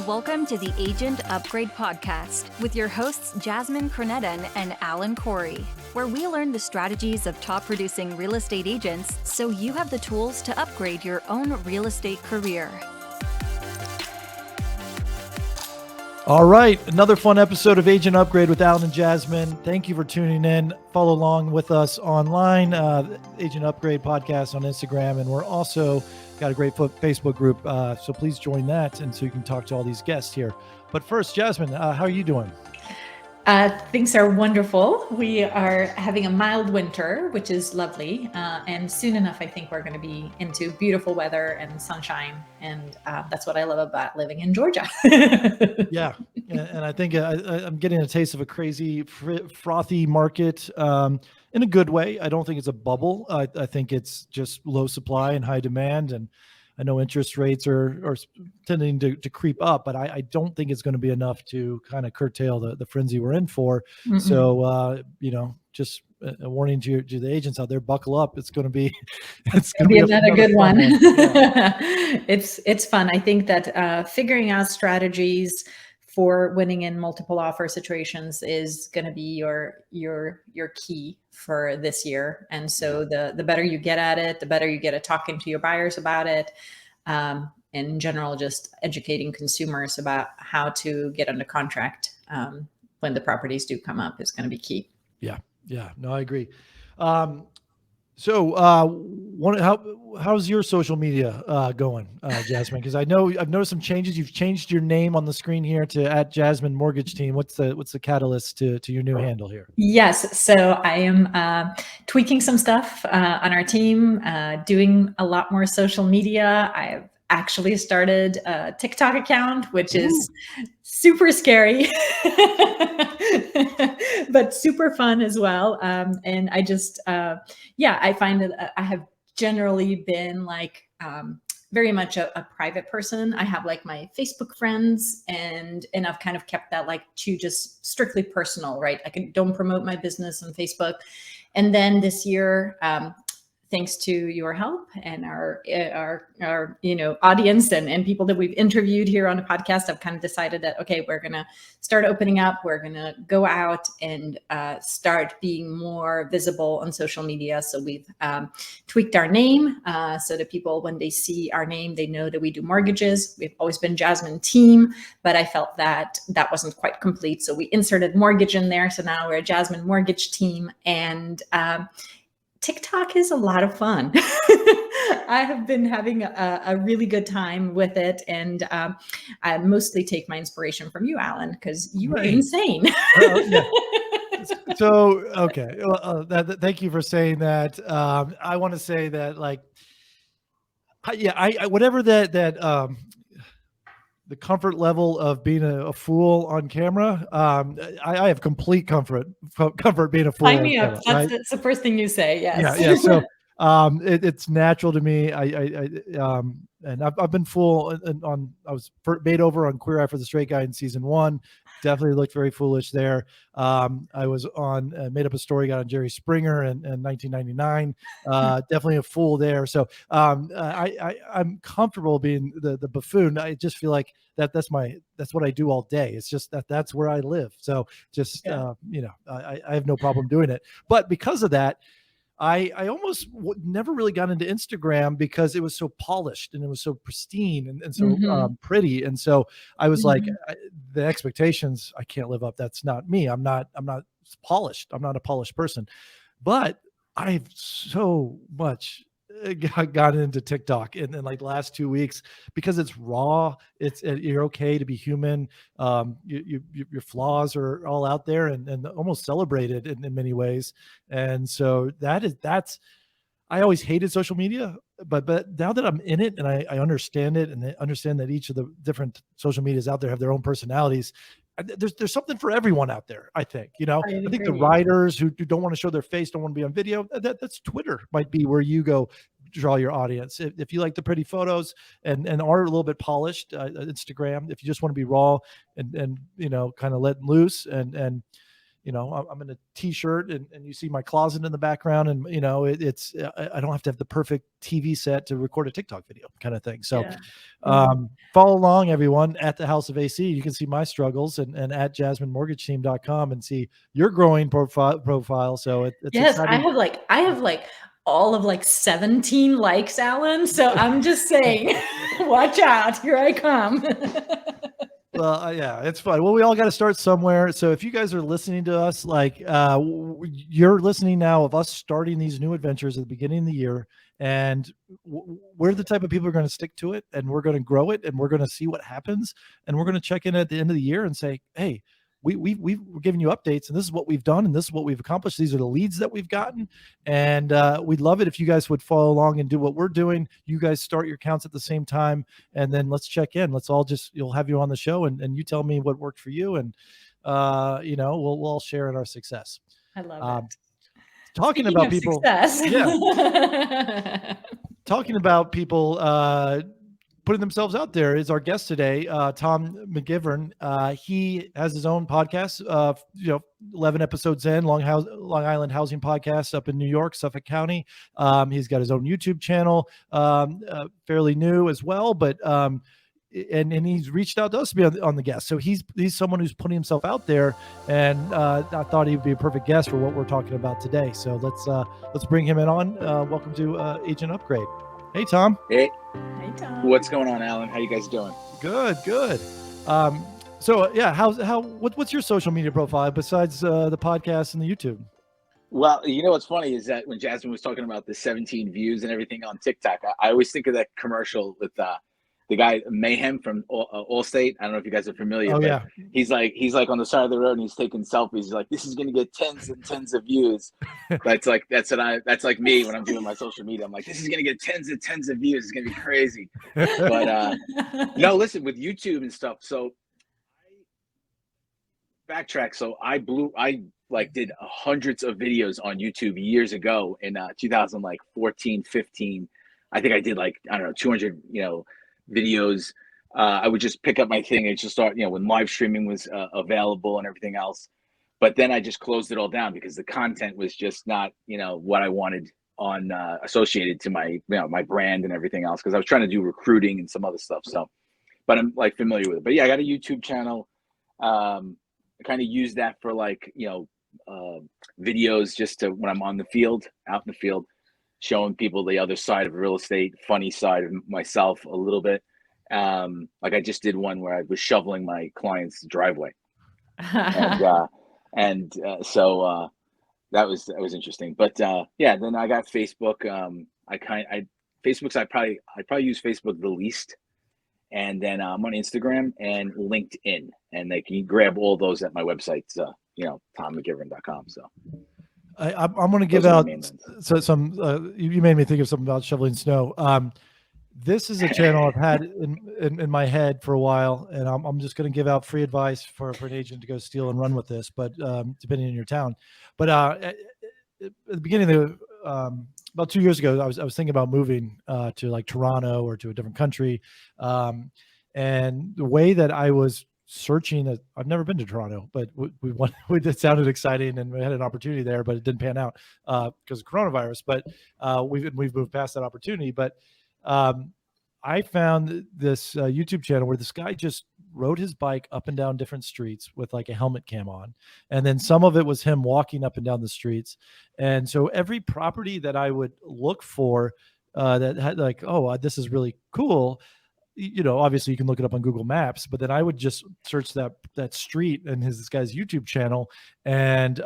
Welcome to the Agent Upgrade Podcast with your hosts Jasmine Krnjetin and Alan Corey, where we learn the strategies of top producing real estate agents so you have the tools to upgrade your own real estate career. All right, another fun episode of Agent Upgrade with Alan and Jasmine. Thank you for tuning in. Follow along with us online, Agent Upgrade Podcast on Instagram, and we're also got a great Facebook group, so please join that, and so you can talk to all these guests here. But first, Jasmine, how are you doing? Things are wonderful. We are having a mild winter, which is lovely. And soon enough, I think we're going to be into beautiful weather and sunshine. And that's what I love about living in Georgia. Yeah. And I think I'm getting a taste of a crazy frothy market in a good way. I don't think it's a bubble. I think it's just low supply and high demand. And I know interest rates are tending to creep up, but I don't think it's going to be enough to kind of curtail the frenzy we're in for. Mm-hmm. So, just a warning to the agents out there, buckle up. It's going to be, another good one. Yeah. It's fun. I think that figuring out strategies for winning in multiple offer situations is going to be your key for this year. And so the better you get at it, the better you get at talking to your buyers about it. And in general, just educating consumers about how to get under contract when the properties do come up is going to be key. Yeah. No, I agree. So how's your social media going, Jasmine? Because I know I've noticed some changes. You've changed your name on the screen here to @Jasmine Mortgage Team. What's the catalyst to your new handle here? Yes, so I am tweaking some stuff on our team, doing a lot more social media. I've actually started a TikTok account, which is super scary, but super fun as well. And I just, I find that I have generally been like very much a private person. I have like my Facebook friends and I've kind of kept that like to just strictly personal, right? I don't promote my business on Facebook. And then this year, thanks to your help and our audience and people that we've interviewed here on the podcast, I've kind of decided that, okay, we're going to start opening up. We're going to go out and start being more visible on social media. So we've tweaked our name so that people, when they see our name, they know that we do mortgages. We've always been Jasmine Team, but I felt that wasn't quite complete. So we inserted mortgage in there. So now we're a Jasmine Mortgage Team. And TikTok is a lot of fun. I have been having a really good time with it. And I mostly take my inspiration from you, Alan, because you are insane. Yeah. So, okay. Thank you for saying that. I want to say that whatever that the comfort level of being a fool on camera, I have complete comfort being a fool. Sign me up. That's the first thing you say. Yes. Yeah. So it's natural to me. And I've been fool I was made over on Queer Eye for the Straight Guy in season 1. Definitely looked very foolish there. I was on made up a story, got on Jerry Springer in 1999. Definitely a fool there. So I'm comfortable being the buffoon. I just feel like that's what I do all day. It's just that's where I live. So just I have no problem doing it. But because of that, I almost never really got into Instagram because it was so polished and it was so pristine and so pretty. And so I was like, the expectations, I can't live up. That's not me. I'm not polished. I'm not a polished person. But I've so much got into TikTok in like the last 2 weeks because it's raw. You're okay to be human. Your flaws are all out there and almost celebrated in many ways. And so that's I always hated social media, but now that I'm in it and I understand it and I understand that each of the different social medias out there have their own personalities. There's something for everyone out there. I think, I think the writers who don't want to show their face, don't want to be on video, that's Twitter might be where you go draw your audience. If you like the pretty photos and are a little bit polished, Instagram, if you just want to be raw and kind of let loose and I'm in a t-shirt and you see my closet in the background, and it's I don't have to have the perfect TV set to record a TikTok video kind of thing. So follow along, everyone, at the House of AC. You can see my struggles, and at JasmineMortgageTeam.com and see your growing profile. So it's exciting. I have all of 17 likes, Alan. So I'm just saying, watch out. Here I come. Well, yeah, it's fun. Well, we all got to start somewhere. So if you guys are listening to us, you're listening now of us starting these new adventures at the beginning of the year, and we're the type of people who are going to stick to it, and we're going to grow it, and we're going to see what happens, and we're going to check in at the end of the year and say, hey, we're giving you updates, and this is what we've done, and this is what we've accomplished. These are the leads that we've gotten, and we'd love it if you guys would follow along and do what we're doing. You guys start your accounts at the same time, and then let's check in. Let's all you'll have you on the show, and you tell me what worked for you, and we'll all share in our success. I love it. Talking Speaking about of people, success. talking about people putting themselves out there is our guest today, Tom McGiveron. He has his own podcast, 11 episodes in, Long Island Housing Podcast up in New York, Suffolk County. He's got his own YouTube channel, fairly new as well, but and he's reached out to us to be on the guest. So he's someone who's putting himself out there, and I thought he would be a perfect guest for what we're talking about today. So let's bring him in. Welcome to Agent Upgrade. Hey, Tom. Hey. Hey, Tom. What's going on, Alan? How you guys doing? Good. So yeah, what's your social media profile besides the podcast and the YouTube? Well, what's funny is that when Jasmine was talking about the 17 views and everything on TikTok, I always think of that commercial with the guy Mayhem from Allstate. I don't know if you guys are familiar. Oh, but yeah. He's like on the side of the road and he's taking selfies. He's like, this is going to get tens and tens of views. That's like me when I'm doing my social media. I'm like, this is going to get tens and tens of views. It's going to be crazy. But no, listen, with YouTube and stuff. So backtrack. So I did hundreds of videos on YouTube years ago in 2014, 15. I think I did 200, videos. I would just pick up my thing and just start, when live streaming was available and everything else. But then I just closed it all down because the content was just not, what I wanted on associated to my, my brand and everything else. Because I was trying to do recruiting and some other stuff. So, but I'm familiar with it. But yeah, I got a YouTube channel. I kind of use that for videos just to when I'm out in the field, showing people the other side of real estate, funny side of myself a little bit. I just did one where I was shoveling my client's driveway, so that was interesting. But yeah, then I got Facebook. Facebook's I probably use Facebook the least, and then I'm on Instagram and LinkedIn, and they can grab all those at my website, TomMcGiveron.com. So. I'm going to give out some. You made me think of something about shoveling snow. This is a channel I've had in my head for a while, and I'm just going to give out free advice for an agent to go steal and run with this, but depending on your town. But at the beginning of about 2 years ago, I was thinking about moving to Toronto or to a different country, and the way that I was searching, I've never been to Toronto, but it sounded exciting and we had an opportunity there, but it didn't pan out because of coronavirus. But we've moved past that opportunity. But I found this YouTube channel where this guy just rode his bike up and down different streets with a helmet cam on, and then some of it was him walking up and down the streets. And so every property that I would look for that had this is really cool. Obviously you can look it up on Google Maps, but then I would just search that street and this guy's YouTube channel. And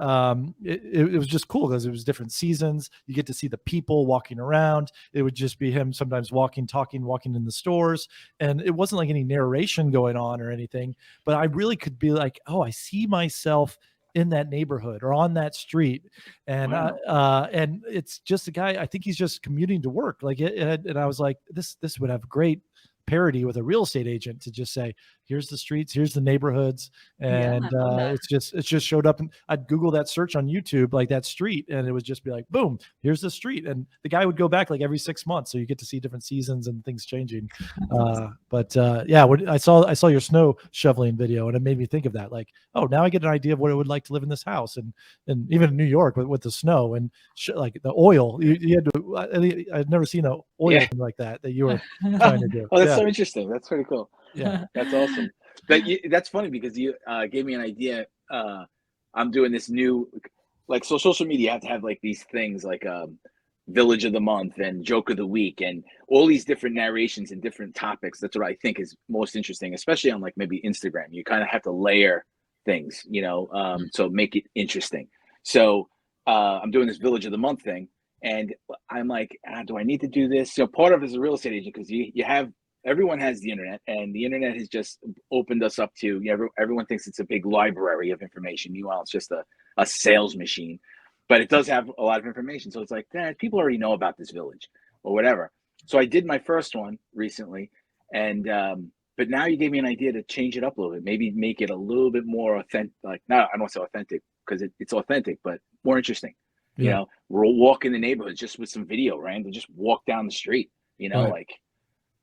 it was just cool because it was different seasons. You get to see the people walking around. It would just be him sometimes walking in the stores. And it wasn't any narration going on or anything, but I really could be I see myself in that neighborhood or on that street. And and it's just a guy, I think he's just commuting to work. And I was like, this would have great parity with a real estate agent to just say, here's the streets, here's the neighborhoods, and I love that. it's just showed up. And I'd Google that search on YouTube, like that street, and it would just be like, boom, here's the street. And the guy would go back like every 6 months, so you get to see different seasons and things changing. Yeah, when I saw your snow shoveling video, and it made me think of that. Like, oh, now I get an idea of what it would like to live in this house, and even in New York with the snow and like the oil. You had to. I'd never seen an oil thing like that you were trying to do. Oh, that's so interesting. That's pretty cool. Yeah, that's awesome. But that's funny because you gave me an idea. I'm doing this new, like, so social media, you have to have like these things like Village of the Month and Joke of the Week and all these different narrations and different topics. That's what I think is most interesting, especially on like maybe Instagram. You kind of have to layer things, so make it interesting. So I'm doing this Village of the Month thing, and I'm like, do I need to do this? So part of it is a real estate agent, because you have, everyone has the internet, and the internet has just opened us up to, everyone thinks it's a big library of information. Meanwhile, it's just a sales machine, but it does have a lot of information. So it's like, people already know about this village or whatever. So I did my first one recently, and but now you gave me an idea to change it up a little bit, maybe make it a little bit more authentic. Like, no, I don't want to say authentic, because it's authentic, but more interesting. Yeah. We'll walk in the neighborhood just with some video, right? And just walk down the street, Right. like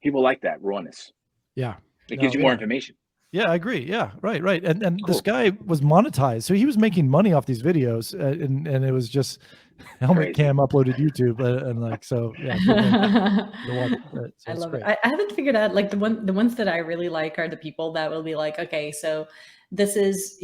people like that rawness. Yeah. It gives you more information. Yeah, I agree. Yeah, right. And Cool. This guy was monetized, so he was making money off these videos, and it was just helmet Crazy. cam uploaded YouTube, and like, so yeah. I love it. I haven't figured out, like, the ones that I really like are the people that will be like, okay, so this is,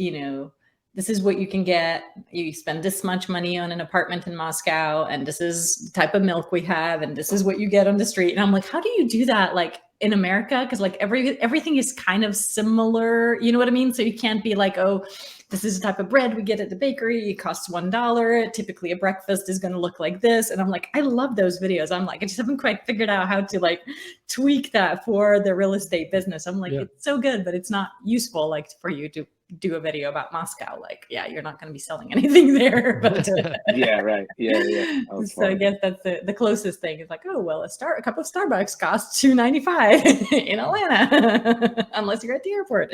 this is what you can get. You spend this much money on an apartment in Moscow, and this is the type of milk we have, and this is what you get on the street. And I'm like, how do you do that, like, in America? Because like everything is kind of similar, you know what I mean? So you can't be like, oh, this is the type of bread we get at the bakery. It costs $1. Typically a breakfast is going to look like this. And I'm like, I love those videos. I'm like, I just haven't quite figured out how to like tweak that for the real estate business. I'm like, It's so good, but it's not useful like for you to do a video about Moscow. Like, yeah, you're not going to be selling anything there. But yeah, right. Yeah. So I guess that's the closest thing. It's like, oh, well, a cup of Starbucks costs $2.95 in Atlanta, unless you're at the airport.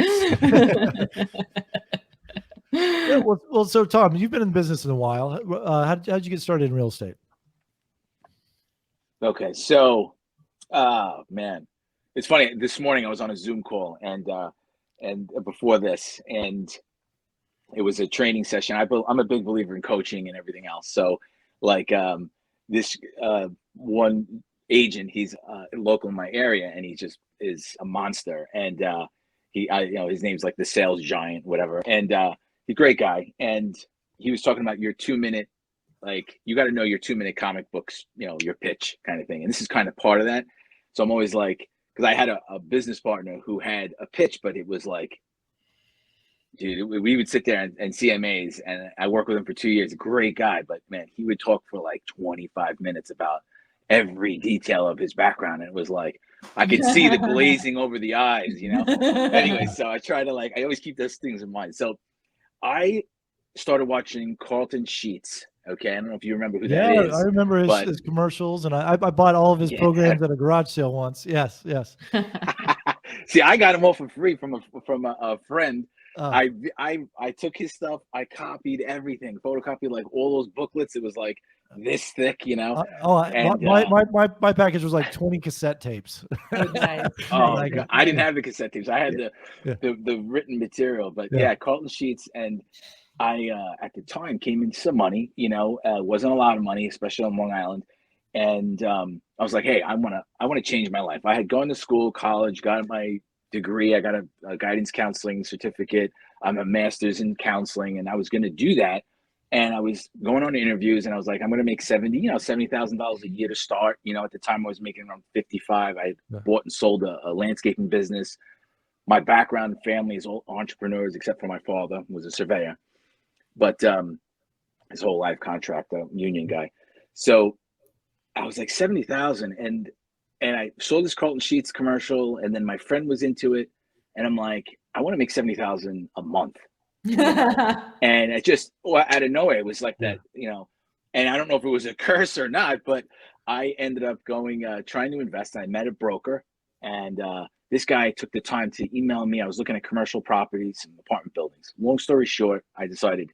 Yeah, well, so Tom, you've been in the business in a while. How'd you get started in real estate? Okay, so, man, it's funny. This morning I was on a Zoom call, and before this, and it was a training session. I'm a big believer in coaching and everything else. So, like, this one agent, he's local in my area, and he just is a monster. And his name's like the sales giant, whatever. And he's a great guy. And he was talking about your 2-minute, like, you got to know your 2-minute comic books, your pitch kind of thing. And this is kind of part of that. So I'm always like, because I had a business partner who had a pitch, but it was like, dude, we would sit there and CMAs, and I worked with him for 2 years. Great guy, but man, he would talk for like 25 minutes about every detail of his background. And it was like, I could see the glazing over the eyes, Anyway, so I try to I always keep those things in mind. So I started watching Carlton Sheets. Okay, I don't know if you remember who that is. I remember his commercials, and I bought all of his programs at a garage sale once. Yes. See, I got him all for free from a friend. I took his stuff. I copied everything, photocopied like all those booklets. It was like this thick, My package was like 20 cassette tapes. Nice. Oh, God. I didn't have the cassette tapes. I had the written material. But Carlton Sheets, and I at the time came into some money. Wasn't a lot of money, especially on Long Island. And I was like, hey, I want to change my life. I had gone to school, college, got my degree. I got a guidance counseling certificate. I'm a master's in counseling, and I was going to do that. And I was going on interviews, and I was like, I'm going to make $70,000 a year to start. At the time I was making around 55. I bought and sold a landscaping business. My background and family is all entrepreneurs, except for my father, who was a surveyor, but his whole life contractor, union guy. So I was like 70,000, and I saw this Carlton Sheets commercial, and then my friend was into it, and I'm like, I want to make 70,000 a month. And it just out of nowhere, it was like that, and I don't know if it was a curse or not, but I ended up going, trying to invest. I met a broker, and This guy took the time to email me. I was looking at commercial properties and apartment buildings. Long story short, I decided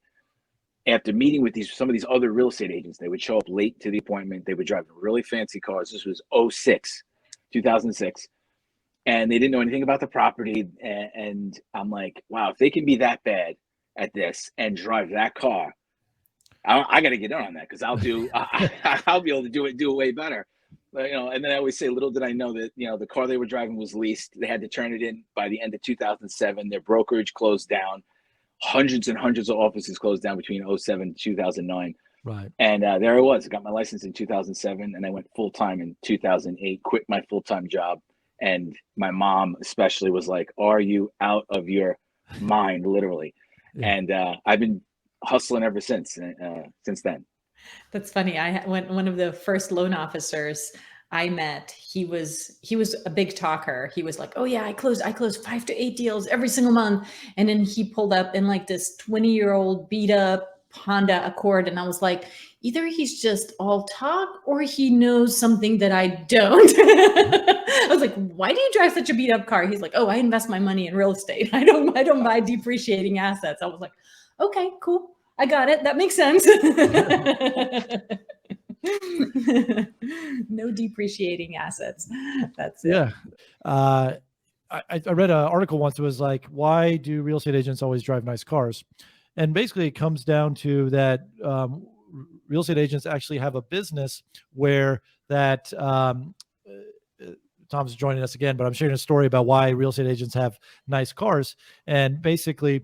after meeting with some of these other real estate agents, they would show up late to the appointment. They would drive really fancy cars. This was 2006. And they didn't know anything about the property. And I'm like, wow, if they can be that bad at this and drive that car, I got to get on that, because I'll be able to do it way better. But, and then I always say, little did I know that, the car they were driving was leased. They had to turn it in by the end of 2007. Their brokerage closed down. Hundreds and hundreds of offices closed down between 2007 and 2009. Right. And there I was. I got my license in 2007, and I went full-time in 2008, quit my full-time job. And my mom especially was like, are you out of your mind, literally? Yeah. And I've been hustling ever since then. That's funny. One of the first loan officers I met, he was a big talker. He was like, oh yeah, I closed 5 to 8 deals every single month. And then he pulled up in like this 20-year-old beat up Honda Accord. And I was like, either he's just all talk or he knows something that I don't. I was like, why do you drive such a beat up car? He's like, oh, I invest my money in real estate. I don't buy depreciating assets. I was like, okay, cool. I got it. That makes sense. No depreciating assets. That's it. Yeah. I read an article once. It was like, why do real estate agents always drive nice cars? And basically it comes down to that real estate agents actually have a business where that Tom's joining us again, but I'm sharing a story about why real estate agents have nice cars. And basically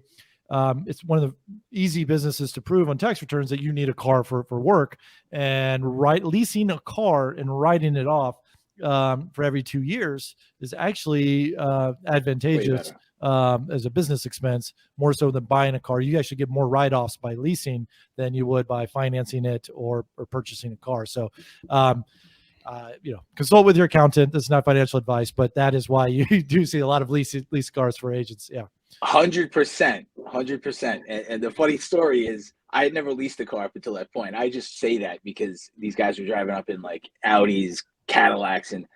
it's one of the easy businesses to prove on tax returns that you need a car for work, and leasing a car and writing it off for every 2 years is actually advantageous as a business expense, more so than buying a car. You actually get more write-offs by leasing than you would by financing it or purchasing a car. So, consult with your accountant. This is not financial advice, but that is why you do see a lot of lease cars for agents. Yeah. 100%. And the funny story is, I had never leased a car up until that point. I just say that because these guys were driving up in like Audis, Cadillacs, and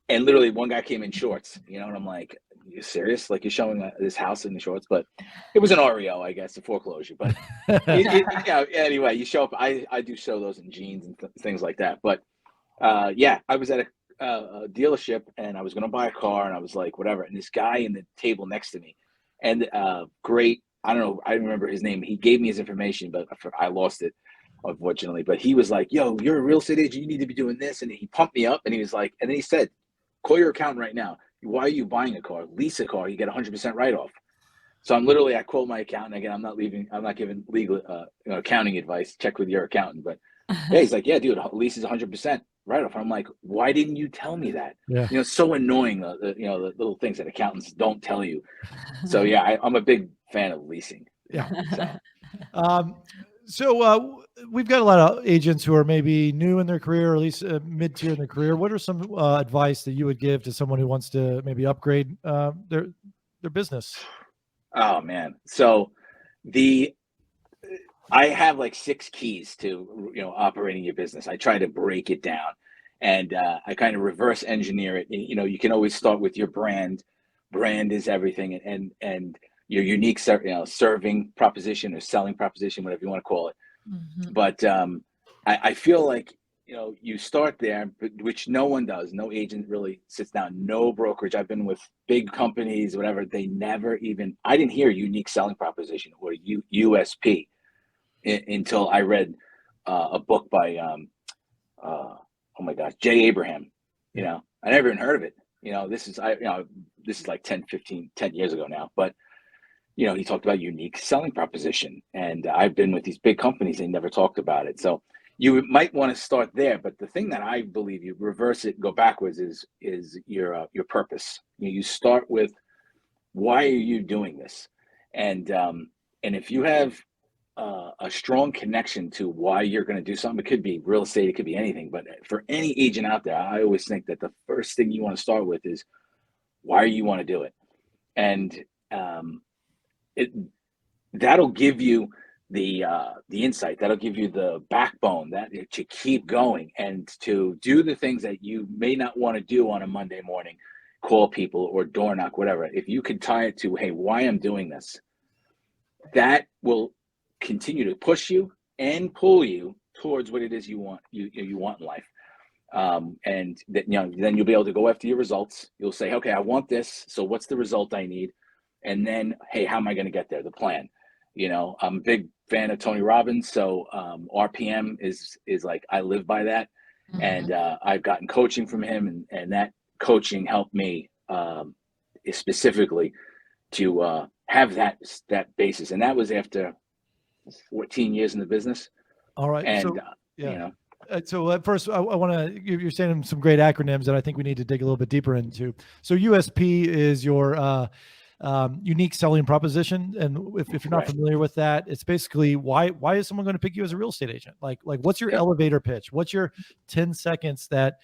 literally one guy came in shorts, and I'm like, you serious? Like, you're showing this house in the shorts? But it was an REO, I guess, a foreclosure. But anyway, you show up. I do show those in jeans and things like that. But I was at a dealership, and I was going to buy a car, and I was like, whatever. And this guy in the table next to me, and great, I don't know, I remember his name. He gave me his information, but I lost it, unfortunately. But he was like, yo, you're a real estate agent. You need to be doing this. And he pumped me up, and he was like, and then he said, call your accountant right now. Why are you buying a car? Lease a car. You get 100% write-off. So I quote my accountant. Again, I'm not giving legal accounting advice. Check with your accountant. But yeah, he's like, yeah, dude, lease is 100% write-off. I'm like, why didn't you tell me that? Yeah. It's so annoying, the little things that accountants don't tell you. So yeah, I'm a big fan of leasing. Yeah. So we've got a lot of agents who are maybe new in their career, or at least mid-tier in their career. What are some advice that you would give to someone who wants to maybe upgrade their business? Oh man. So I have like 6 keys to, operating your business. I try to break it down, and I kind of reverse engineer it. You can always start with your brand. Brand is everything. And your unique, serving proposition or selling proposition, whatever you want to call it. Mm-hmm. But I feel like, you start there, which no one does. No agent really sits down. No brokerage. I've been with big companies, whatever. They never even, I didn't hear unique selling proposition or USP until I read a book by, oh my gosh, Jay Abraham. I never even heard of it. This is like 10 years ago now. But he talked about unique selling proposition, and I've been with these big companies. They never talked about it. So you might want to start there. But the thing that I believe you reverse it, go backwards is your purpose. You start with, why are you doing this? And if you have a strong connection to why you're going to do something, it could be real estate, it could be anything. But for any agent out there, I always think that the first thing you want to start with is why you want to do it. And that'll give you the insight, that'll give you the backbone to keep going and to do the things that you may not want to do on a Monday morning. call people or door knock, whatever, if you could tie it to, hey, why I'm doing this, that will continue to push you and pull you towards what it is you want in life. And that, then you'll be able to go after your results. You'll say, okay, I want this. So what's the result I need? And then, hey, how am I going to get there? The plan. I'm a big fan of Tony Robbins. So RPM is like, I live by that. Mm-hmm. And I've gotten coaching from him, and that coaching helped me specifically to have that basis. And that was after 14 years in the business. All right. And, so, yeah. So at first, I want to, you're saying some great acronyms that I think we need to dig a little bit deeper into. So USP is your unique selling proposition. And if you're not familiar with that, it's basically why is someone going to pick you as a real estate agent? Like what's your elevator pitch? What's your 10 seconds that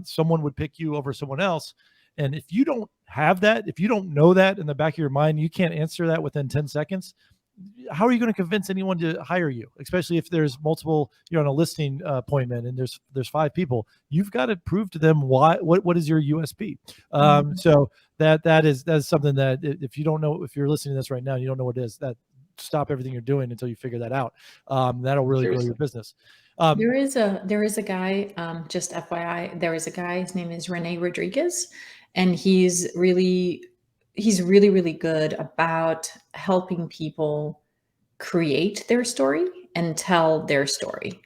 someone would pick you over someone else? And if you don't have that, if you don't know that in the back of your mind, you can't answer that within 10 seconds. How are you going to convince anyone to hire you? Especially if there's multiple, you're on a listing appointment and there's 5 people. You've got to prove to them what is your USP. So that is something that if you don't know, if you're listening to this right now, and you don't know what it is, that stop everything you're doing until you figure that out. That'll really grow your business. There is a guy, just FYI, there is a guy, his name is Rene Rodriguez, and he's really good about helping people create their story and tell their story.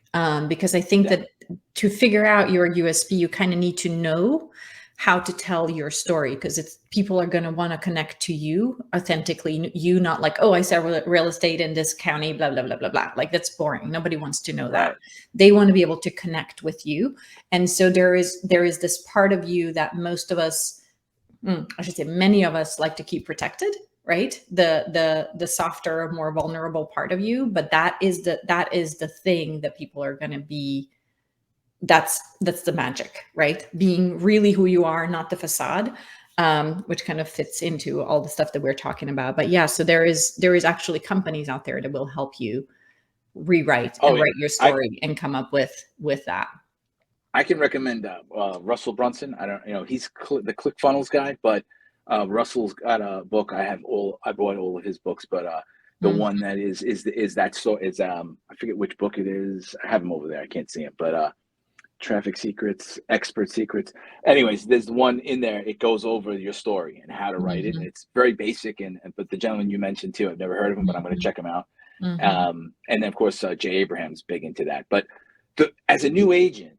Because I think that to figure out your USP, you kind of need to know how to tell your story, because people are going to want to connect to you authentically. You not like, oh, I sell real estate in this county, blah, blah, blah, blah, blah. Like, that's boring. Nobody wants to know that. They want to be able to connect with you. And so there is this part of you that most of us, I should say many of us, like to keep protected, right? The softer, more vulnerable part of you. But that is the thing that people are going to be. That's the magic, right? Being really who you are, not the facade, which kind of fits into all the stuff that we're talking about. But yeah, so there is actually companies out there that will help you rewrite and write your story and come up with that. I can recommend Russell Brunson. I don't, he's the ClickFunnels guy, but Russell's got a book. I bought all of his books, but the one that is that story is I forget which book it is. I have them over there. I can't see it, but Traffic Secrets, Expert Secrets. Anyways, there's one in there. It goes over your story and how to write it. And it's very basic. But the gentleman you mentioned too, I've never heard of him, but I'm going to check him out. And then of course Jay Abraham's big into that. But as a new agent,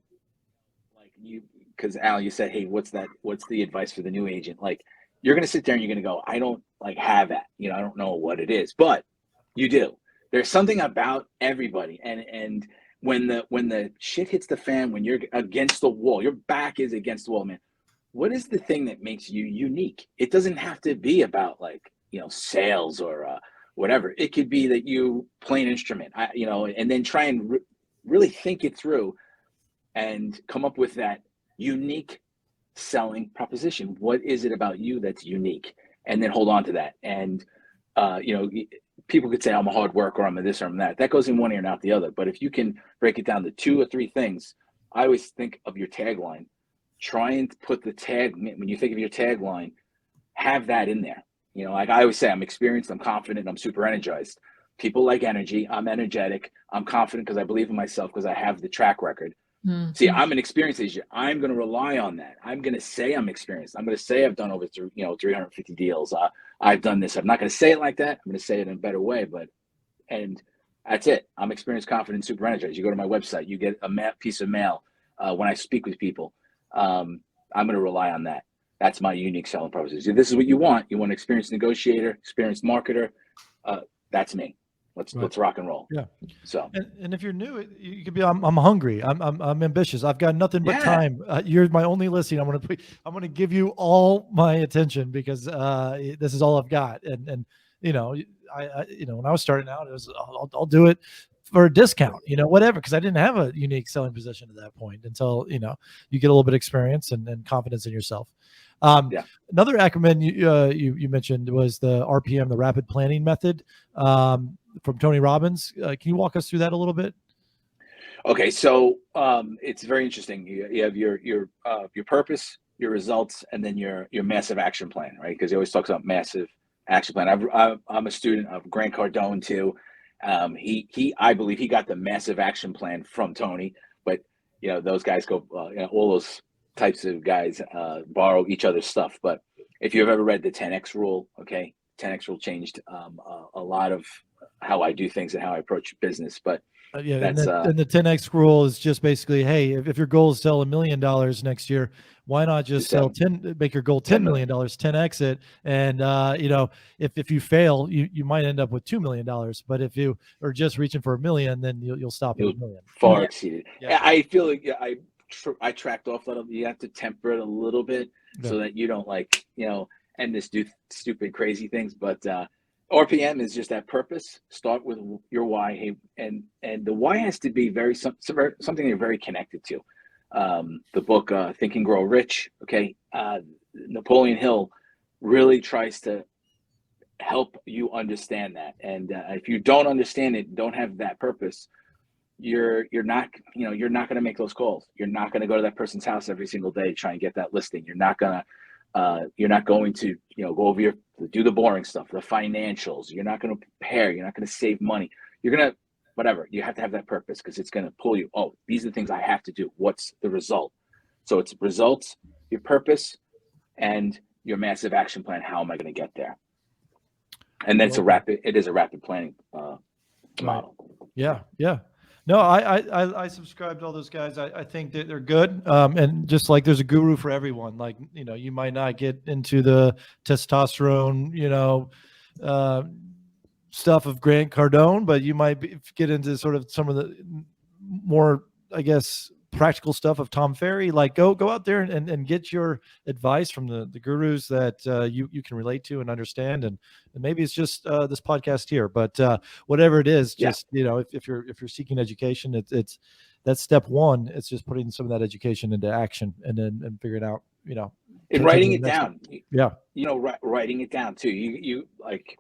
because Alan, you said, hey, what's the advice for the new agent? Like, you're going to sit there and you're going to go, I don't have that, I don't know what it is, but you do. There's something about everybody. And when the shit hits the fan, when you're against the wall, your back is against the wall, man, what is the thing that makes you unique? It doesn't have to be about sales or whatever. It could be that you play an instrument, and then try and really think it through and come up with that unique selling proposition. What is it about you that's unique? And then hold on to that. And, people could say I'm a hard worker, or I'm a this or I'm that. That goes in one ear and out the other. But if you can break it down to 2 or 3 things, I always think of your tagline. Try and put the tag, when you think of your tagline, have that in there. Like I always say, I'm experienced, I'm confident, I'm super energized. People like energy. I'm energetic. I'm confident because I believe in myself, because I have the track record. See, I'm an experienced agent. I'm going to rely on that. I'm going to say I'm experienced. I'm going to say I've done over 350 deals. I've done this. I'm not going to say it like that. I'm going to say it in a better way. And that's it. I'm experienced, confident, super energized. You go to my website, you get a piece of mail when I speak with people. I'm going to rely on that. That's my unique selling proposition. If this is what you want. You want an experienced negotiator, experienced marketer. That's me. Let's rock and roll. Yeah. So, and if you're new, you could be, I'm hungry. I'm ambitious. I've got nothing but time. You're my only listing. I'm going to give you all my attention, because this is all I've got. And when I was starting out, it was, I'll do it for a discount, whatever. Cause I didn't have a unique selling position at that point until, you get a little bit of experience and confidence in yourself. Another acronym you mentioned was the RPM, the rapid planning method, from Tony Robbins. Can you walk us through that a little bit? Okay. So, it's very interesting. You have your purpose, your results, and then your massive action plan, right? Because he always talks about massive action plan. I'm a student of Grant Cardone too. I believe he got the massive action plan from Tony, but those guys go, all those types of guys borrow each other's stuff. But if you've ever read the 10X rule, okay, 10X rule changed a lot of how I do things and how I approach business. But yeah, that's and the 10X rule is just basically, hey, if your goal is to sell $1 million next year, why not just sell 10, make your goal $10 million, 10X it. And, if you fail, you might end up with $2 million, but if you are just reaching for $1 million, then you'll stop at $1 million. Far exceeded. Yeah. I feel like I tracked off a little. You have to temper it a little bit so that you don't end this do stupid, crazy things. But RPM is just that purpose. Start with your why, and the why has to be something you're very connected to. The book Think and Grow Rich. Okay, Napoleon Hill really tries to help you understand that. And if you don't understand it, don't have that purpose, you're not going to make those calls. You're not going to go to that person's house every single day to try and get that listing. You're not going to go over do the boring stuff, the financials. You're not going to prepare. You're not going to save money. You're going to whatever. You have to have that purpose because it's going to pull you. Oh, these are the things I have to do. What's the result? So it's results, your purpose, and your massive action plan. How am I going to get there? And then it is a rapid planning model. Yeah. No, I subscribe to all those guys. I think that they're good. And just like there's a guru for everyone. Like, you might not get into the testosterone, stuff of Grant Cardone, but you might get into sort of some of the more, I guess, practical stuff of Tom Ferry. Like go out there and get your advice from the gurus that you can relate to and understand. And maybe it's just this podcast here, but whatever it is, just if you're seeking education, it's that's step one. It's just putting some of that education into action and figuring out and writing it down. Writing it down too. You like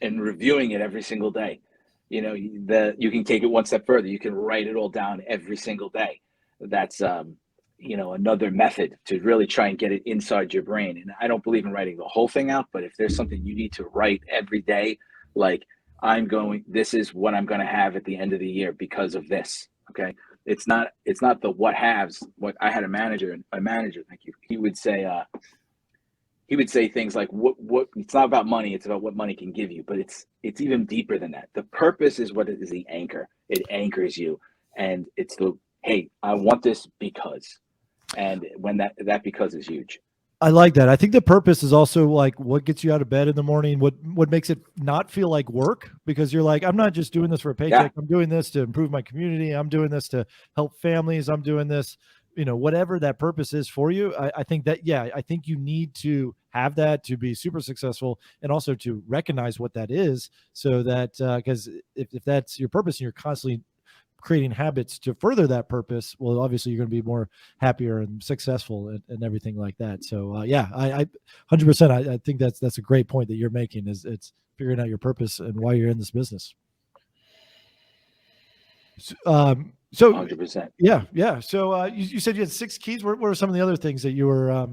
and reviewing it every single day. You can take it one step further. You can write it all down every single day. That's another method to really try and get it inside your brain. And I don't believe in writing the whole thing out, but if there's something you need to write every day, like this is what I'm going to have at the end of the year because of this. Okay. It's not the what haves. What I had a manager, thank you. He would say things like what it's not about money, it's about what money can give you, but it's even deeper than that. The purpose is what is the anchor. It anchors you, and it's hey, I want this because, and when that because is huge. I like that. I think the purpose is also like what gets you out of bed in the morning, what makes it not feel like work, because you're like, I'm not just doing this for a paycheck. I'm doing this to improve my community. I'm doing this to help families. I'm doing this, whatever that purpose is for you. I think that, I think you need to have that to be super successful, and also to recognize what that is, so that, because if that's your purpose and you're constantly creating habits to further that purpose, well, obviously you're going to be more happier and successful and everything like that. So I 100%, I think that's a great point that you're making, is it's figuring out your purpose and why you're in this business. So 100%. Yeah. So you said you had 6 keys. What were some of the other things that you were?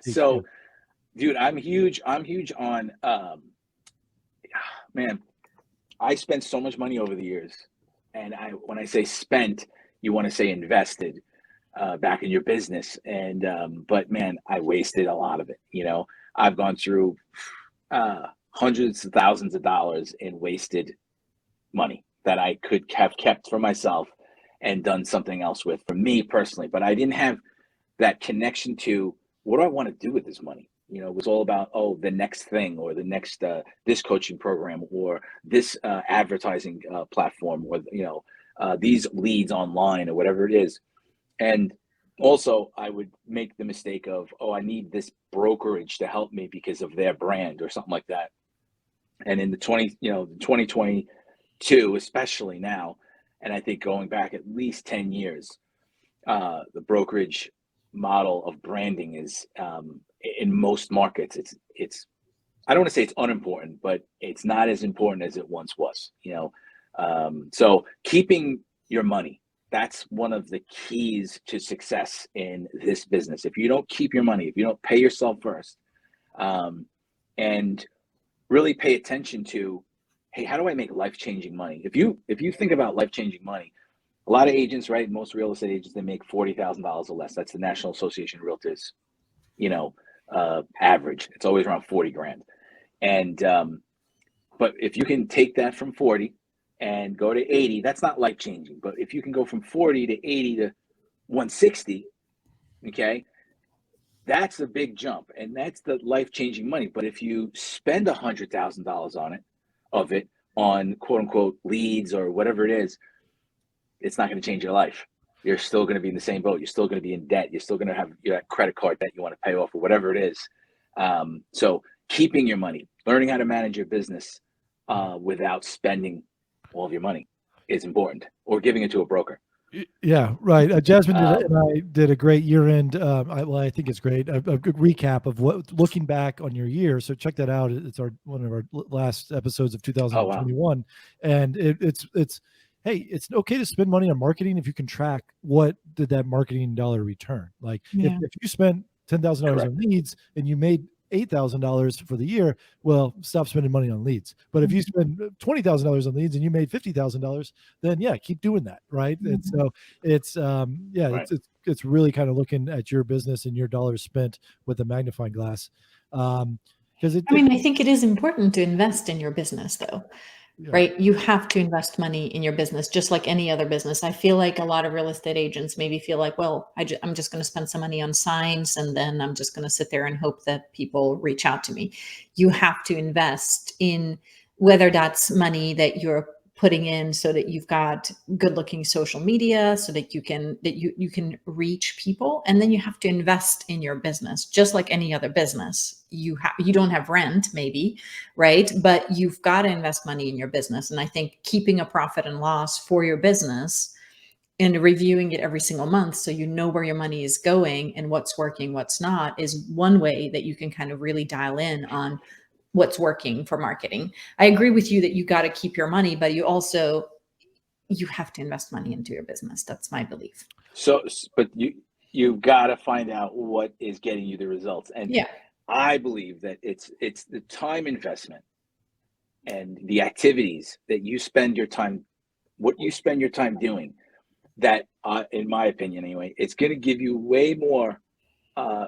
So, dude, I'm huge on. Man, I spent so much money over the years, and when I say spent, you want to say invested back in your business, and but man, I wasted a lot of it. I've gone through hundreds of thousands of dollars in wasted money that I could have kept for myself and done something else with, for me personally. But I didn't have that connection to what do I want to do with this money. It was all about, the next thing, or the next this coaching program, or this advertising platform, or these leads online, or whatever it is. And also I would make the mistake of, I need this brokerage to help me because of their brand or something like that. And in the 2022, especially now, and I think going back at least 10 years, the brokerage model of branding is in most markets, it's I don't want to say it's unimportant, but it's not as important as it once was. So keeping your money, that's one of the keys to success in this business. If you don't keep your money, if you don't pay yourself first, and really pay attention to, hey, how do I make life-changing money? If you think about life-changing money, a lot of agents, right? Most real estate agents, they make $40,000 or less. That's the National Association of Realtors, average. It's always around 40 grand. And but if you can take that from 40 and go to 80, that's not life-changing. But if you can go from 40 to 80 to 160, okay, that's a big jump, and that's the life-changing money. But if you spend $100,000 on quote unquote leads or whatever it is, it's not going to change your life. You're still going to be in the same boat. You're still going to be in debt. You're still going to have your credit card that you want to pay off or whatever it is. So keeping your money, learning how to manage your business without spending all of your money is important, or giving it to a broker. Yeah, right. Jasmine and I did a great year-end. I think it's great. A good recap of looking back on your year. So check that out. It's one of our last episodes of 2021, wow. And it's hey, it's okay to spend money on marketing if you can track what did that marketing dollar return. Like if you spent $10,000 on leads and you made $8,000 for the year, well, stop spending money on leads. But if you spend $20,000 on leads and you made $50,000, then keep doing that, right? And so it's right. it's really kind of looking at your business and your dollars spent with a magnifying glass. Because I think it is important to invest in your business, though. Yeah. Right? You have to invest money in your business, just like any other business. I feel like a lot of real estate agents maybe feel like, well, I'm just going to spend some money on signs, and then I'm just going to sit there and hope that people reach out to me. You have to invest in, whether that's money that you're putting in so that you've got good looking social media, so that you can reach people. And then you have to invest in your business, just like any other business. You don't have rent, maybe, right? But you've got to invest money in your business. And I think keeping a profit and loss for your business and reviewing it every single month, so you know where your money is going and what's working, what's not, is one way that you can kind of really dial in on what's working for marketing. I agree with you that you got to keep your money, but you have to invest money into your business. That's my belief. So, but you've got to find out what is getting you the results. And I believe that it's the time investment and the activities that you spend your time, what you spend your time doing, that in my opinion anyway, it's going to give you way more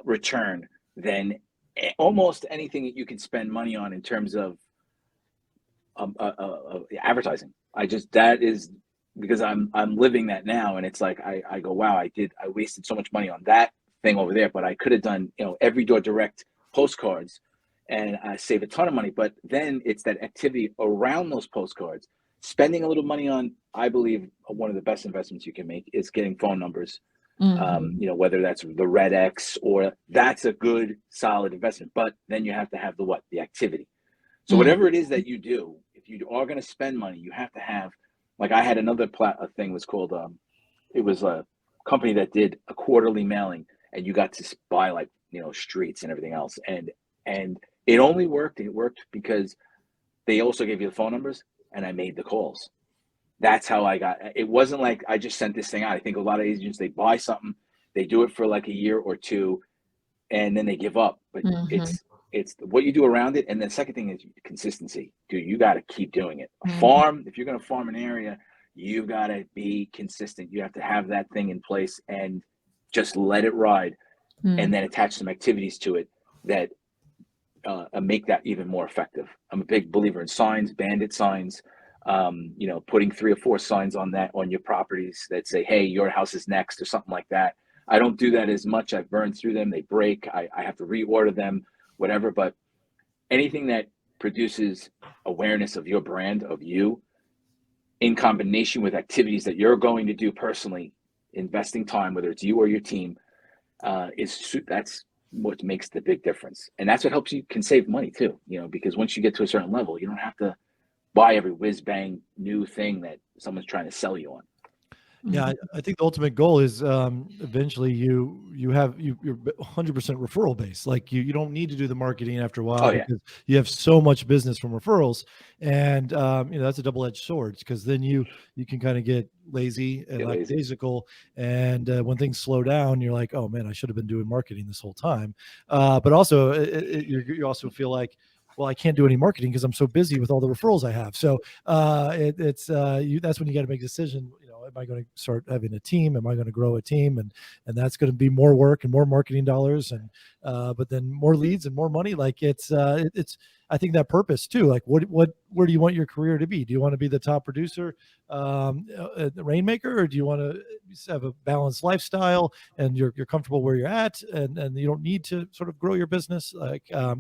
return than almost anything that you can spend money on in terms of advertising. That is because I'm living that now, and it's like I go, wow, I wasted so much money on that thing over there, but I could have done every door direct postcards and I save a ton of money. But then it's that activity around those postcards, spending a little money on. I believe one of the best investments you can make is getting phone numbers. Whether that's the RedX, or that's a good solid investment, but then you have to have the activity. So whatever it is that you do, if you are going to spend money, you have to have, like I had another thing was called, it was a company that did a quarterly mailing, and you got to buy streets and everything else. And it only worked. It worked because they also gave you the phone numbers, and I made the calls. That's how I got. It wasn't like I just sent this thing out. I think a lot of agents, they buy something, they do it for like a year or two, and then they give up. But it's what you do around it. And the second thing is consistency. Dude, you got to keep doing it. A farm, if you're going to farm an area, you've got to be consistent. You have to have that thing in place and just let it ride, and then attach some activities to it that make that even more effective. I'm a big believer in signs, bandit signs. Putting 3 or 4 signs on your properties that say, hey, your house is next, or something like that. I don't do that as much. I've burned through them. They break. I have to reorder them, whatever. But anything that produces awareness of your brand, of you, in combination with activities that you're going to do personally, investing time, whether it's you or your team, that's what makes the big difference. And that's what helps you can save money too, because once you get to a certain level, you don't have to buy every whiz bang new thing that someone's trying to sell you on. Yeah, I think the ultimate goal is eventually you're 100% referral based. Like you don't need to do the marketing after a while Oh yeah, because you have so much business from referrals, and that's a double edged sword because then you can kind of get lazy and get lazy. lackadaisical, and when things slow down, you're like, oh man, I should have been doing marketing this whole time. But also, you also feel like, well, I can't do any marketing because I'm so busy with all the referrals I have. So that's when you got to make a decision. Am I going to start having a team? Am I going to grow a team? And that's going to be more work and more marketing dollars, and but then more leads and more money. Like it's I think that purpose too. Like where do you want your career to be? Do you want to be the top producer, the rainmaker, or do you want to have a balanced lifestyle and you're comfortable where you're at, and you don't need to sort of grow your business? Like I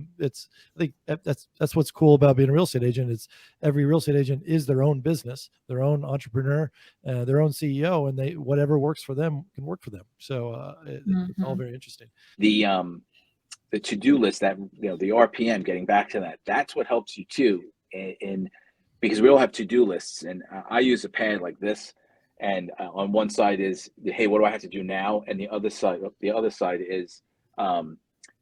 think that's what's cool about being a real estate agent. It's every real estate agent is their own business, their own entrepreneur, their own CEO, and they whatever works for them can work for them. So it's all very interesting. The to-do list, that the RPM, getting back to that, that's what helps you too, in because we all have to-do lists, and I use a pad like this, and on one side is, hey, what do I have to do now, and the other side is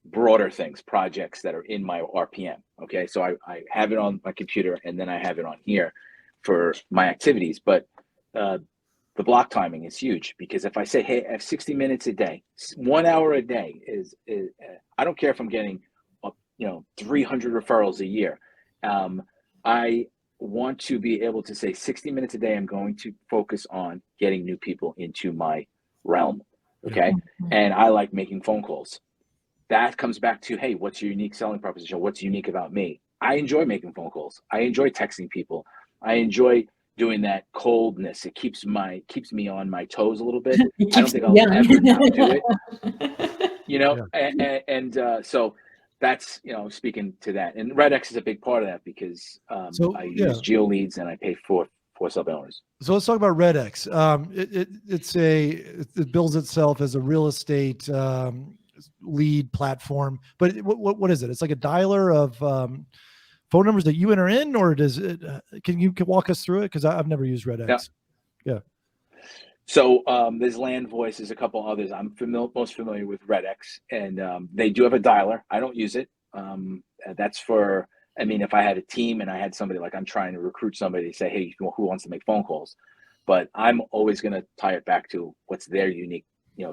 broader things, projects that are in my RPM. Okay, so I have it on my computer, and then I have it on here for my activities. But the block timing is huge, because if I say, hey, I have 60 minutes a day, 1 hour a day is I don't care if I'm getting 300 referrals a year. I want to be able to say 60 minutes a day, I'm going to focus on getting new people into my realm. Okay. And I like making phone calls. That comes back to, hey, what's your unique selling proposition? What's unique about me? I enjoy making phone calls. I enjoy texting people. I enjoy doing that coldness. It keeps me on my toes a little bit. I don't think I'll ever not do it. And so that's, speaking to that. And RedX is a big part of that, because I use geo leads and I pay for sub owners. So let's talk about RedX. It builds itself as a real estate lead platform, but what is it? It's like a dialer of phone numbers that you enter in, or does it? Can you walk us through it? Because I've never used RedX. Yeah. So there's Land Voice, there's a couple others. I'm most familiar with RedX, and they do have a dialer. I don't use it. That's for, if I had a team and I had somebody, like I'm trying to recruit somebody to say, hey, who wants to make phone calls? But I'm always going to tie it back to what's their unique,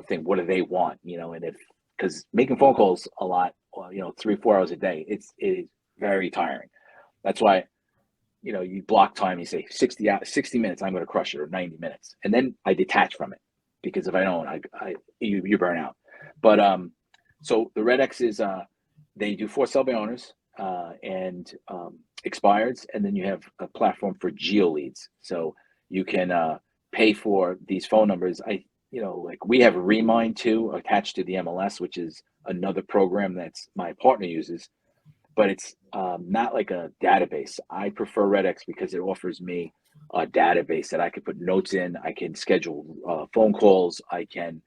thing. What do they want? And because making phone calls a lot, 3-4 hours a day, it is very tiring. That's why, you block time, you say 60 minutes, I'm going to crush it, or 90 minutes. And then I detach from it, because if I don't, you burn out. But so the RedX is, they do for sub owners and expireds. And then you have a platform for geo leads. So you can pay for these phone numbers. Like we have Remind too, attached to the MLS, which is another program that's my partner uses. But it's not like a database. I prefer RedX because it offers me a database that I can put notes in. I can schedule phone calls. I can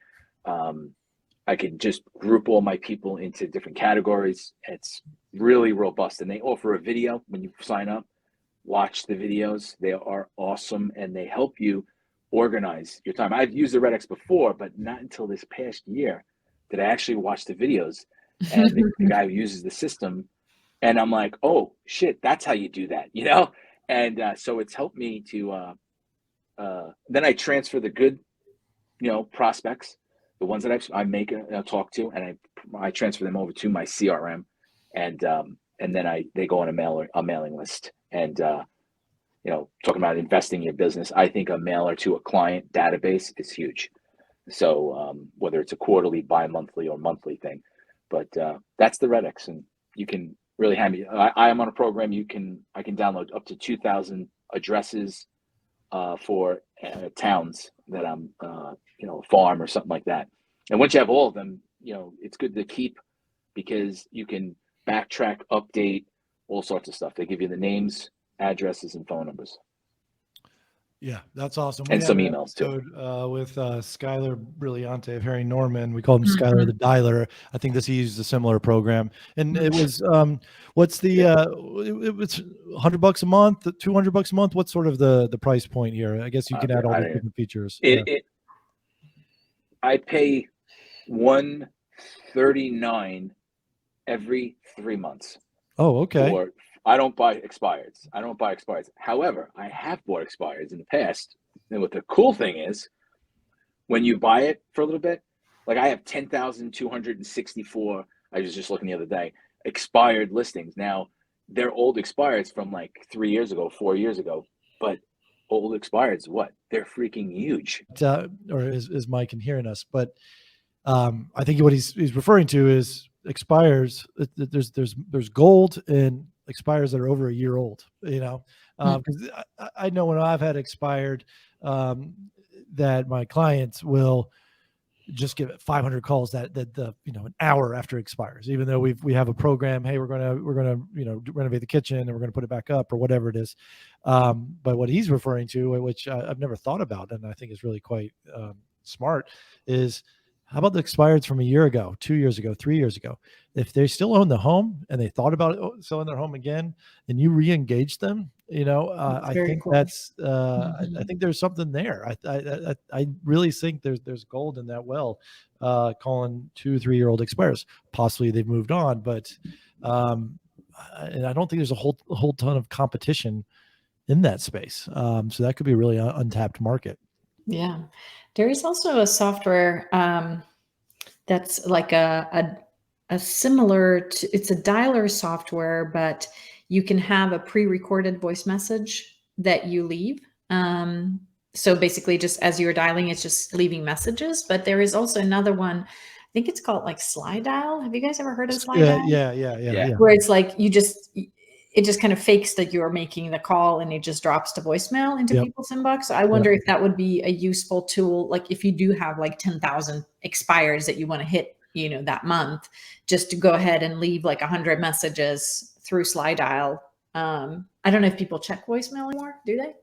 just group all my people into different categories. It's really robust, and they offer a video when you sign up. Watch the videos; they are awesome, and they help you organize your time. I've used the RedX before, but not until this past year did I actually watch the videos. And the guy who uses the system. And I'm like, oh shit, that's how you do that, And so it's helped me to. Then I transfer the good, prospects, the ones that I make a talk to, and I transfer them over to my CRM, and then they go on a mailing list. And talking about investing in your business, I think a mailer to a client database is huge. So whether it's a quarterly, bi-monthly, or monthly thing, but that's the RedX, and you can really handy. I am on a program. I can download up to 2,000 addresses for towns that I'm, a farm or something like that. And once you have all of them, it's good to keep, because you can backtrack, update, all sorts of stuff. They give you the names, addresses, and phone numbers. Yeah, that's awesome. And We had some an emails too. episode with Skylar Brilliante of Harry Norman. We called him Skylar Mhm. the Dialer. I think he used a similar program. And it was what's the it was $100 a month, $200 a month? What's sort of the price point here? I guess you can add all I these don't know. different features. Yeah. I pay $139 every 3 months. Oh, okay. Or I don't buy expireds. However, I have bought expireds in the past. And what the cool thing is, when you buy it for a little bit, like I have 10,264, I was just looking the other day, expired listings. Now, they're old expireds from like 3 years ago, 4 years ago, but old expireds, what? They're freaking huge. Or is Mike in hearing us? But I think what he's referring to is expires. There's gold and expires that are over a year old. Because I know when I've had expired, that my clients will just give it 500 calls that an hour after it expires, even though we have a program. Hey, we're gonna renovate the kitchen and we're gonna put it back up or whatever it is. But what he's referring to, which I've never thought about, and I think is really quite smart, is how about the expireds from a year ago, 2 years ago, 3 years ago? If they still own the home and they thought about selling their home again, and you re-engage them, I think cool. that's I think there's something there. I really think there's gold in that well. Calling 2-3 year old expires, possibly they've moved on, but and I don't think there's a whole ton of competition in that space. So that could be a really untapped market. Yeah. There is also a software that's like a similar to, it's a dialer software, but you can have a pre-recorded voice message that you leave. So basically just as you're dialing, it's just leaving messages. But there is also another one, I think it's called like Slide Dial. Have you guys ever heard of Slide Dial? Yeah. Where it's like it just kind of fakes that you're making the call and it just drops to voicemail into people's inbox. So I wonder if that would be a useful tool. Like if you do have like 10,000 expires that you want to hit, that month, just to go ahead and leave like 100 messages through Slide Dial. I don't know if people check voicemail anymore. Do they?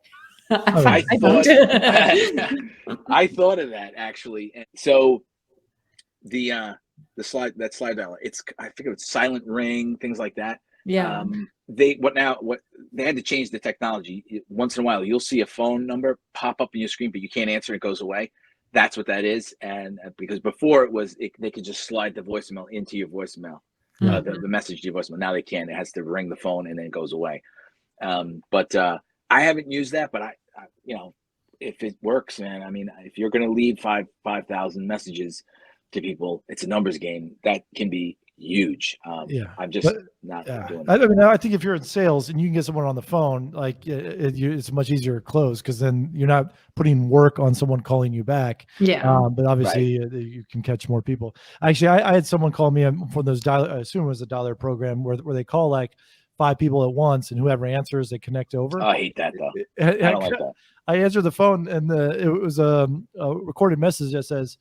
I thought of that actually. And so the slide dial, I think it's silent ring, things like that. Yeah. They had to change the technology. Once in a while, you'll see a phone number pop up on your screen, but you can't answer. It goes away. That's what that is. And because before they could just slide the voicemail into your voicemail, the message to your voicemail. Now they can't. It has to ring the phone and then it goes away. But I haven't used that. But I if it works, man. I mean, if you're going to leave 5,000 messages to people, it's a numbers game. That can be huge. I'm just not doing it. I mean, I think if you're in sales and you can get someone on the phone, like it's much easier to close because then you're not putting work on someone calling you back. Yeah. But obviously you can catch more people. Actually, I had someone call me for those dialer, I assume it was a dialer program where they call like 5 people at once and whoever answers, they connect over. I hate that though. I don't like that. I answered the phone and it was a recorded message that says,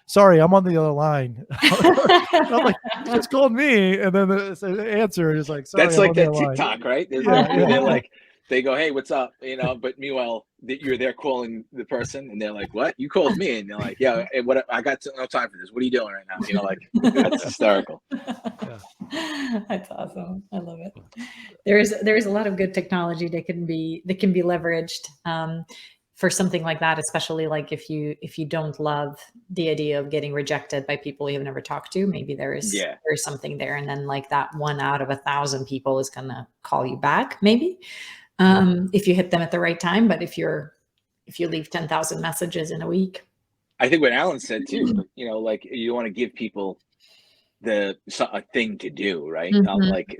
sorry, I'm on the other line. I'm like, you just called me, and then the answer is like, sorry. That's like that TikTok, right? They're like, they go, hey, what's up? But meanwhile, you're there calling the person, and they're like, what? You called me, and they're like, yeah, what? I got no time for this. What are you doing right now? Like that's hysterical. That's awesome. I love it. There is a lot of good technology that can be leveraged. For something like that, especially like if you don't love the idea of getting rejected by people you've never talked to, maybe there is something there, and then like that 1 out of 1,000 people is gonna call you back, maybe if you hit them at the right time. But if you leave 10,000 messages in a week, I think what Alan said too, like you want to give people a thing to do, right?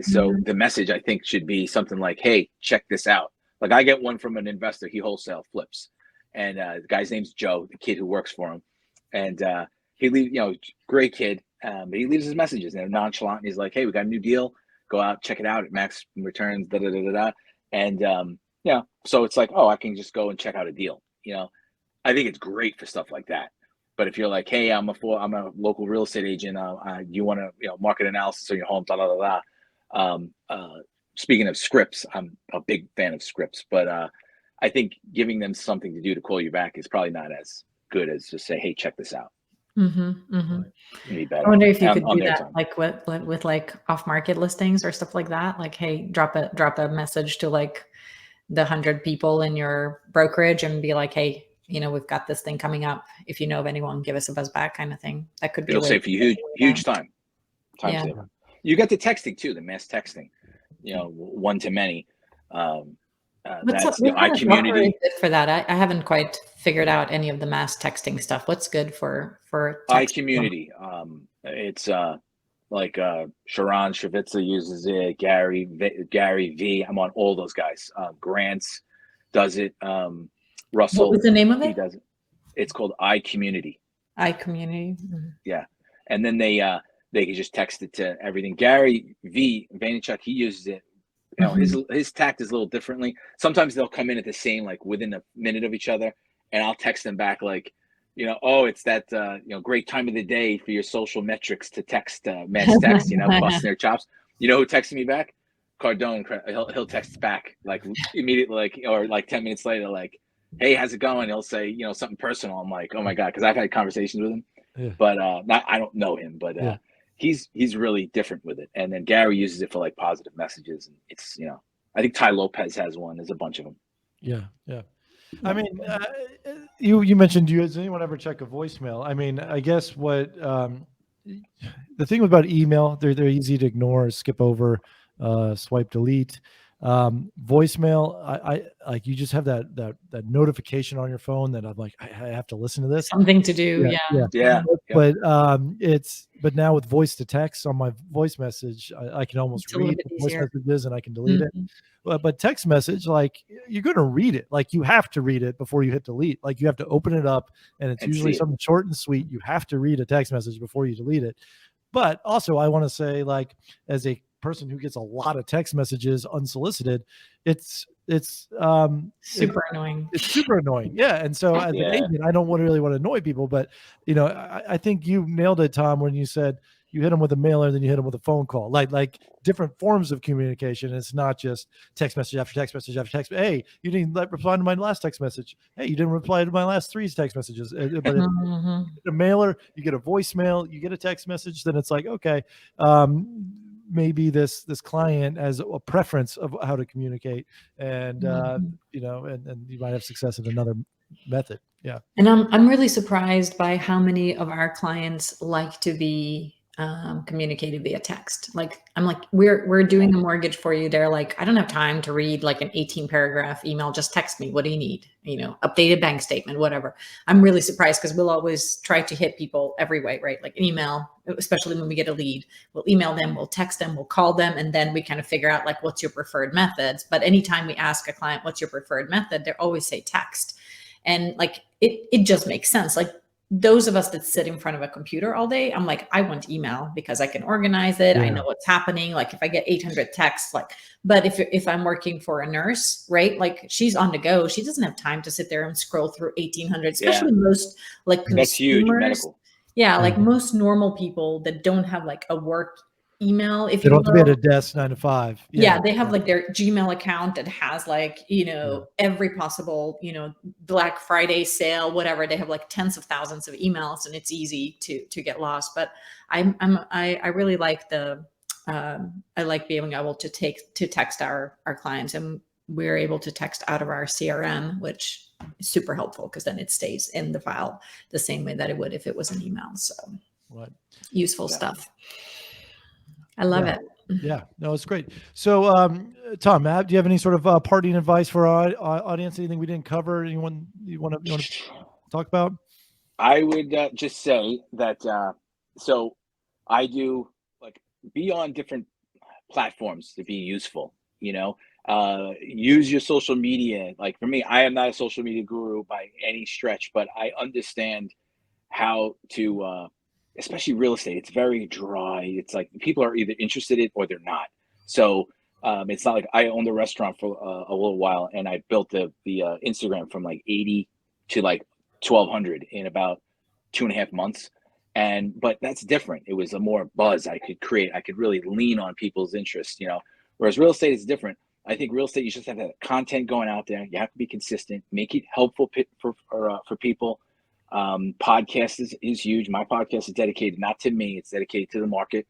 So the message I think should be something like, hey, check this out. Like I get one from an investor, he wholesale flips, and the guy's name's Joe, the kid who works for him, and he leaves, great kid, but he leaves his messages and they're nonchalant. And he's like, hey, we got a new deal, go out, check it out at max returns, and so it's like, oh, I can just go and check out a deal. I think it's great for stuff like that. But if you're like, hey, I'm a local real estate agent, you want to market analysis on your home, Speaking of scripts, I'm a big fan of scripts, but I think giving them something to do to call you back is probably not as good as just say, hey, check this out. Be better. I wonder if you could on do their that time. like with like off-market listings or stuff like that. Like, hey, drop a message to like the 100 people in your brokerage and be like, hey, you know, we've got this thing coming up. If you know of anyone, give us a buzz back, kind of thing. That could be It'll a way save you huge time Yeah. saver. You got the texting too, the mass texting, you know, one to many. That's the iCommunity. Good for that. I haven't quite figured out any of the mass texting stuff. What's good for iCommunity? It's like Sharon Shavitza uses it. Gary V. I'm on all those guys. Grants does it. Russell. What was the name of it? He does it. It's called iCommunity. iCommunity. Yeah, and then they can just text it to everything. Gary Vaynerchuk, he uses it. You know, his tact is a little differently. Sometimes they'll come in at the same, like within a minute of each other, and I'll text them back like, you know, oh, it's that you know, great time of the day for your social metrics to text mass text, you know, busting their chops. You know who texted me back? Cardone. He'll text back like immediately, like, or like 10 minutes later, like, hey, how's it going? He'll say, you know, something personal. I'm like, oh my God, because I've had conversations with him, but I don't know him, but he's really different with it. And then Gary uses it for like positive messages, and it's, you know, I think Ty Lopez has one. There's a bunch of them. Yeah. I mean, you mentioned, does anyone ever check a voicemail? I mean, I guess what the thing about email, they're easy to ignore, skip over, swipe delete. Voicemail, I like, you just have that notification on your phone that I'm like, I have to listen to this. Something to do. Yeah. But but now with voice to text on my voice message, I can almost read the voice messages and I can delete it. But text message, like, you're going to read it. Like, you have to read it before you hit delete. Like, you have to open it up, and it's usually something short and sweet. You have to read a text message before you delete it. But also, I want to say, like, as a person who gets a lot of text messages unsolicited, it's super annoying. It's super annoying. Yeah. And so as an agent, I don't really want to annoy people, but you know, I think you nailed it, Tom, when you said you hit them with a mailer, then you hit them with a phone call, like different forms of communication. It's not just text message after text message after text. Hey, you didn't reply to my last text message. Hey, you didn't reply to my last 3 text messages. But if you get a mailer, you get a voicemail, you get a text message, then it's like, okay, maybe this client has a preference of how to communicate, and you know, and you might have success in another method. Yeah. And I'm really surprised by how many of our clients like to be communicated via text. Like, I'm like, we're doing a mortgage for you. They're like, I don't have time to read like an 18 paragraph email. Just text me. What do you need? You know, updated bank statement, whatever. I'm really surprised because we'll always try to hit people every way, right? Like an email, especially when we get a lead, we'll email them, we'll text them, we'll call them, and then we kind of figure out like, what's your preferred methods. But anytime we ask a client, what's your preferred method, they always say text. And like, it just makes sense. Like, those of us that sit in front of a computer all day, I'm like, I want email because I can organize it. I know what's happening. Like, if I get 800 texts, like, but if I'm working for a nurse, right? Like, she's on the go. She doesn't have time to sit there and scroll through 1800, especially most like consumers. That's huge, medical. Yeah. Like most normal people that don't have like a work email, if they you don't have to be at a desk 9 to 5. Yeah, they have like their Gmail account that has like, you know, every possible, you know, Black Friday sale, whatever. They have like tens of thousands of emails, and it's easy to get lost. But I really like I like being able to text our clients, and we're able to text out of our CRM, which is super helpful because then it stays in the file the same way that it would if it was an email. So useful stuff. I love it. Yeah, no, it's great. So, Tom, do you have any sort of parting advice for our audience? Anything we didn't cover? Anyone you want to talk about? I would just say that so I do like be on different platforms to be useful. You know, use your social media. Like for me, I am not a social media guru by any stretch, but I understand how to. Especially real estate, it's very dry. It's like people are either interested in it or they're not. So it's not like I owned a restaurant for a little while, and I built the Instagram from like 80 to like 1,200 in about 2.5 months. But that's different. It was a more buzz I could create. I could really lean on people's interest, you know. Whereas real estate is different. I think real estate, you just have to have content going out there. You have to be consistent, make it helpful for people. Podcast is huge. My podcast is dedicated not to me, it's dedicated to the market.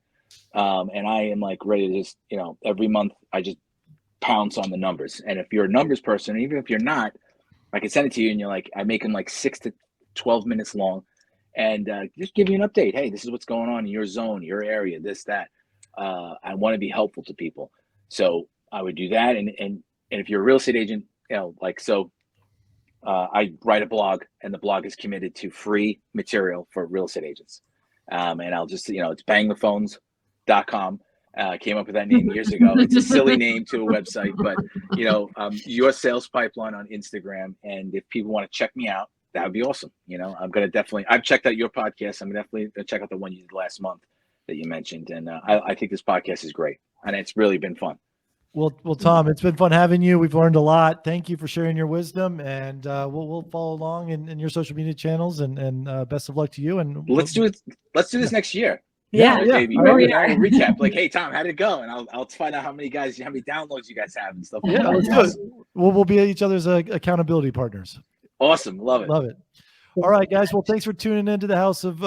And I am like ready to just, every month I just pounce on the numbers. And if you're a numbers person, even if you're not, I can send it to you and you're like, I make them like 6 to 12 minutes long and just give you an update. Hey, this is what's going on in your zone, your area, this, that. I want to be helpful to people. So I would do that. And if you're a real estate agent, I write a blog, and the blog is committed to free material for real estate agents. And I'll just, it's bangthephones.com. Came up with that name years ago. It's a silly name to a website, but your sales pipeline on Instagram. And if people want to check me out, that would be awesome. I'm going to definitely, I've checked out your podcast. I'm definitely going to check out the one you did last month that you mentioned. And I think this podcast is great, and it's really been fun. Well, Tom, it's been fun having you. We've learned a lot. Thank you for sharing your wisdom, and we'll follow along in your social media channels, and best of luck to you. And let's do it. Let's do this next year. Yeah. Maybe We'll recap. Like, hey, Tom, how'd it go? And I'll find out how many downloads you guys have and stuff. Yeah, let's do it. We'll be each other's accountability partners. Awesome, love it. Love it. All right, guys. Well, thanks for tuning into the house of.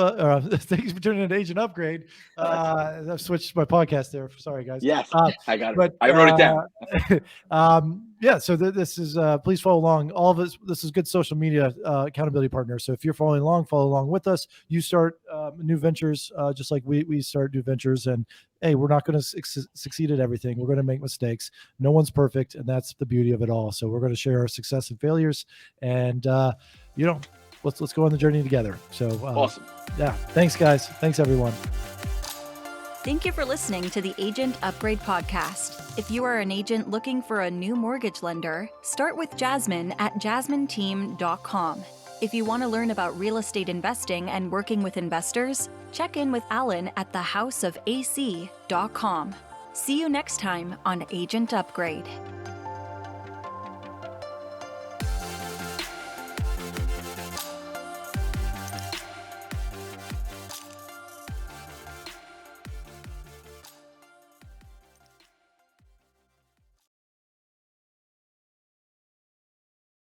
Thanks for tuning into Agent Upgrade. I've switched my podcast there. Sorry, guys. Yes, I got it. But, I wrote it down. Yeah. So this is. Please follow along. All of this. This is good social media accountability partner. So if you're following along, follow along with us. You start new ventures, just like we start new ventures. And hey, we're not going to succeed at everything. We're going to make mistakes. No one's perfect, and that's the beauty of it all. So we're going to share our success and failures, and let's go on the journey together. So awesome. Yeah. Thanks, guys. Thanks, everyone. Thank you for listening to the Agent Upgrade Podcast. If you are an agent looking for a new mortgage lender, start with Jasmine at jasmineteam.com. If you want to learn about real estate investing and working with investors, check in with Alan at thehouseofac.com. See you next time on Agent Upgrade.